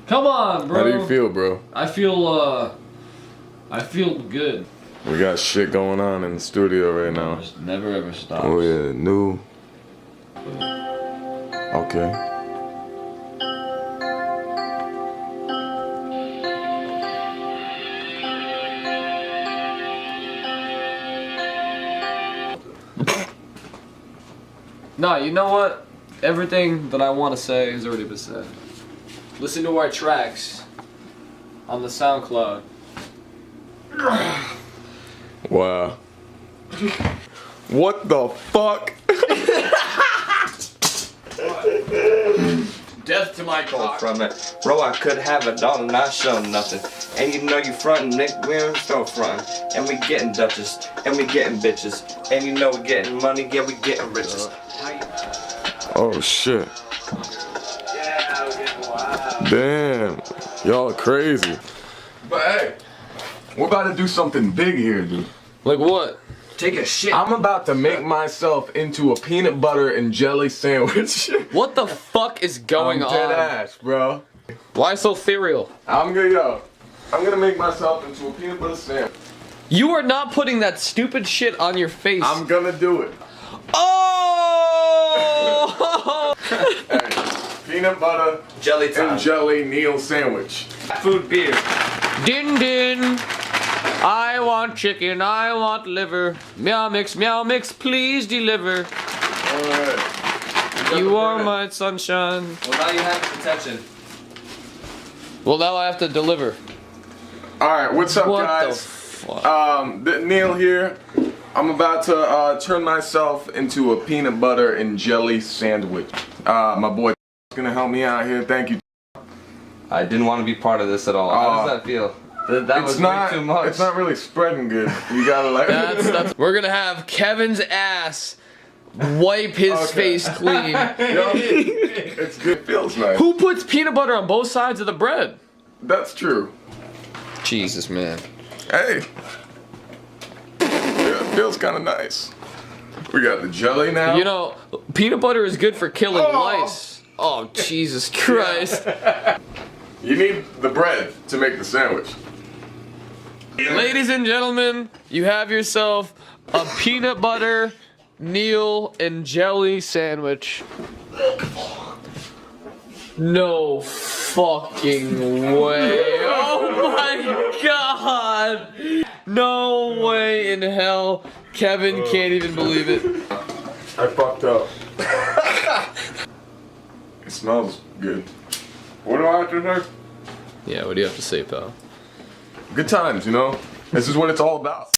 Come on, bro. How do you feel, bro? I feel good. We got shit going on in the studio right now. Just never ever stops. Oh yeah, new. Okay. No, you know what? Everything that I want to say has already been said. Listen to our tracks on the SoundCloud. Wow. What the fuck? Death to my cock. From it. Bro, I could have a dollar, not show nothing. And you know you frontin', nigga, we ain't still frontin'. And we getting Dutches, and we getting bitches. And you know we getting money, yeah, we getting riches. Oh shit. Yeah, we're getting wild. Damn. Y'all crazy. But hey, we're about to do something big here, dude. Like what? Take a shit. I'm about to make myself into a peanut butter and jelly sandwich. What the fuck is going I'm dead on? ass, bro. Why so ethereal? I'm gonna make myself into a peanut butter sandwich. You are not putting that stupid shit on your face. I'm gonna do it. Oh! Hey, peanut butter Jelly time. and jelly Neil sandwich. Food, beer. Din din. I want chicken, I want liver. Meow mix, please deliver. Alright. You are my sunshine. Well, now you have his attention. Well, now I have to deliver. Alright, what's up, What the guys? fuck? Neil here. I'm about to turn myself into a peanut butter and jelly sandwich. My boy is gonna help me out here. Thank you. I didn't want to be part of this at all. How does that feel? That was way too much. It's not really spreading good. You gotta like. That's we're gonna have Kevin's ass wipe his face clean. Yo, it's good. Feels nice. Who puts peanut butter on both sides of the bread? That's true. Jesus, man. Hey. Yeah, it feels kind of nice. We got the jelly now. You know, peanut butter is good for killing Oh. lice. Oh, Jesus Christ. You need the bread to make the sandwich. Ladies and gentlemen, you have yourself a peanut butter, Neil, and jelly sandwich. No fucking way. Oh my god. No way in hell. Kevin can't even believe it. I fucked up. It smells good. What do I have to say? Yeah, what do you have to say, pal? Good times, you know? This is what it's all about.